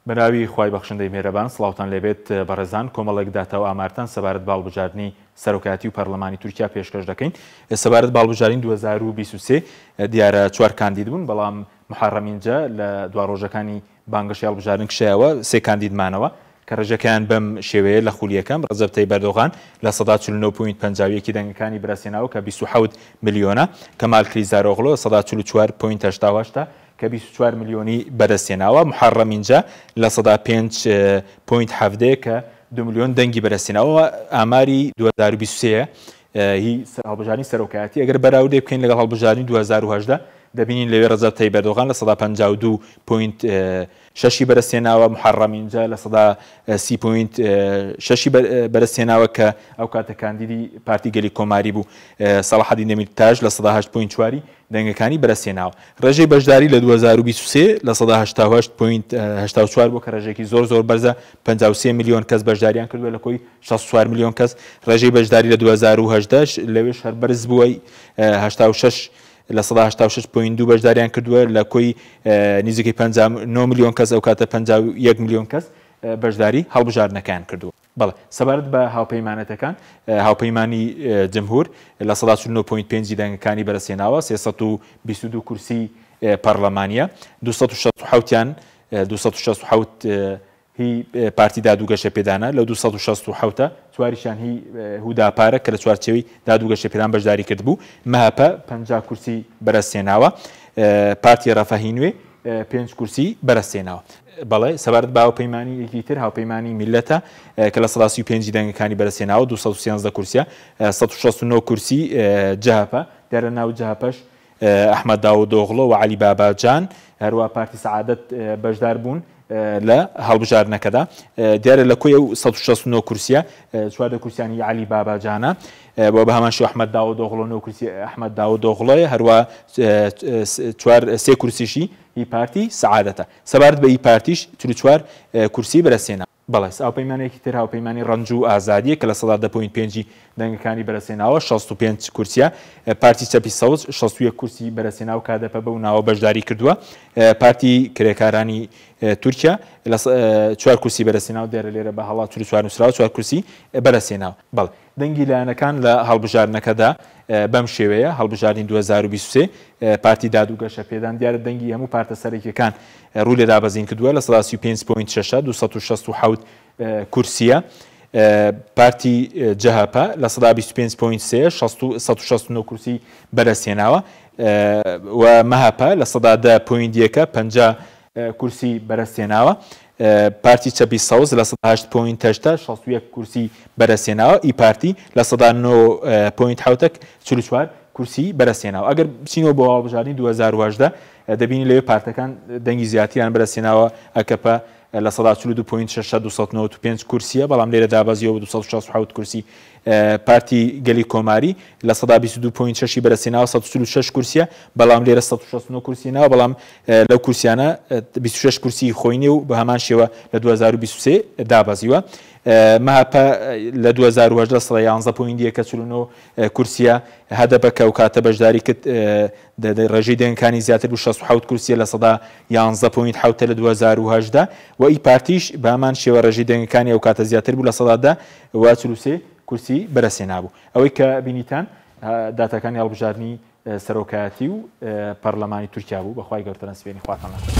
بەناوی خوای بەخشندەی میهرەبان سڵاوتان لێبێت بەڕێزان کۆمەڵێک داتەوە ئامارتان سەبارەت باڵبژاردننی سەرۆکایەتی و پەرلەمانی تورکیا پێشکەش دەکەین. سەبارەت باڵبژاردننی 2023 دیارە 4 کاندید بوون، بەڵام محەڕەمینجە لە دوا ڕۆژەکانی بانگەشی هەڵبژاردن کشایەوە 3 کاندیدمانەوە کە ڕێژەکەیان بەم شێوەیە لە خولیەکەم ڕەجەب تەیب ئەردۆغان لە 49.50 دەنگەکانی بەرهەسێناوە کە 27 میلیۆنە، کەمال کلیزداروغلو 144.88 کە 24 میلیۆنی بەدەستێناوە، محەڕەمینجە لە 105.7 کە 2 میلیۆن دەنگی بەدەستێناوە. ئاماری 2023 هی هەڵبژاردننی سەرۆکایەتی ئەگەر بەراورد بکەین لەگەڵ هەڵبژاردننی 2018 دەبینین لەوێ ڕەجەب تەیب ئەردۆغان لە 152.6 بەدەستێناوە، محەڕەمینجە لە 130.6 بەدەستێناوە کە ئەو کاتە کاندیدی پارتی گەلی کۆماری بوو. سەڵاحەدین دەمیرتاژ لە 108.4 دەنگەکانی بەدەستێناوە. ڕێژەی بەشداری لە 2023 لە 188.84 بۆ کە ڕێژێکی زۆر بەرزە، 53 میلیۆن کەس بەشداریان کردووە لە کۆی 64 میلیۆن کەس. ڕێژەی بەشداری لە 2018 لەوێش هەر بەرز بووە، 86 لە 186.2 بەشداریان کردووە لە کۆی نزیکەی 59 میلیۆن کەس، ئەو کاتە 51 میلیۆن کەس بەشداری هەڵبژاردنەکان کردووە. بەڵێ سەبارەت بە هاوپەیمانەتەکان، هاوپەیمانی جمهور لە 109.5 دەنگەکانی بەدەستێناوە، 322 کورسی پەرلەمانیە، 267یان 267 هی پارتی دادوگەشە پێدانە، لەو 267 چواریشان هی هوداپارە کە لە چوارچێوەی دادوگەشە پێدان بەشداری کرد بوو. مەهەپە 50 کورسی بەدەستێناوە، پارتی ڕەفاهی نوێ 5 کورسی بەدەستێناوە. بەڵێ سەبارەت بە هاوپەیمانی یەکی تر هاوپەیمانی میلەتە کە لە 135 دەنگەکانی بەدەستێناوە، 213 کورسیە، 169 کورسی جەهەپە، دیارە ناو جەهەپەش ئەحمەد داوودۆغڵۆ و عەلی باباجان هەروە پارتی سەعادەت بەشدار بوون لە هەڵبژاردنەکەدا. دیارە لە کۆی ئەو 169 کورسیە 4 کورسیانی عەلی باباجانە، بۆ بە هەمان شێوە ئەحمەد داوودۆغڵۆ 9 کورسی ئەحمەد داوودۆغڵۆیە، هەروە 3 کورسیشی هی پارتی سەعادەتە. سەبارەت بە هی پارتیش 44 کورسی بەدەستێنا. بەڵێ هاوپەیمانێکی تر هاوپەیمانی ڕەنج و ئازادیە کە لە 110.5 دەنگەکانی بەدەستێناوە، 65 کورسیە، پارتی چەپی سەوز 61 کورسی بەدەستێناوە کادەپە بەو ناوە بەشداری کردووە. پارتی کرێکارانی تورکیا لە 4 کورسی بەدەستێناوە، دیارە لێرە بە هەڵات 44 نووسراوە 4 کورسی بەدەستێناوە. بەڵێ دەنگی لایەنەکان لە هەڵبژاردنەکەدا بەم شێوەیە هەڵبژاردننی 2023 پارتی دادوگەشە پێدان دیارە دەنگی هەموو پارتە سەرەکیەکان ڕوو لێ دابەزین کردووە لە 135.6 267 کورسیە، پارتی جەهەپە لە 125.3 169 کورسی بەدەستێناوە، و مەهەپە لە 110.1 50 کورسی بەدەستێناوە، پارتی چەپی سەوز لە 108.8 61 کورسی بەدەستێناوە، ئی پارتی لە 109.7 44 کورسی بەدەستێناوە. ئەگەر بچینەوە بۆ هەڵبژاردننی 2018 دەبینی لەوێ پارتەکان دەنگی زیاتریان بەدەستێناوە، ئەکەپە لە 142.6 295 کورسیە، بەڵام لێرە دابەزیەوە 267 کورسی. پارتی گەلی کۆماری لە 122.6 بەدەستێناوە 146 کورسیە، بەڵام لێرە 169 کورسیەوە، بەڵام لەو کورسیانە 26 کورسی خۆی نیە و بە هەمان شێوە لە 2023 دابەزیوە. مەهەپە لە 2018 111.1 کە 49 کورسیە، هەدەپە ئەو کاتە بەشداری کرد ڕێژەی دەنگەکانی زیاتر بوو 67 کورسیە لە 111.7 لە 2018 و ئی پارتیش بە هەمان شێوە ڕێژەی دەنگەکانی ئەو کاتە زیاتر بوو لە 143 کورسی بەدەستێنابوو. ئەوەی کە بینیتان داتەکانی هەڵبژاردننی سەرۆکایەتی و پەرلەمانی تورکیا بوو. بەخوای گەورەتر سپێنی خواتان لەخێر.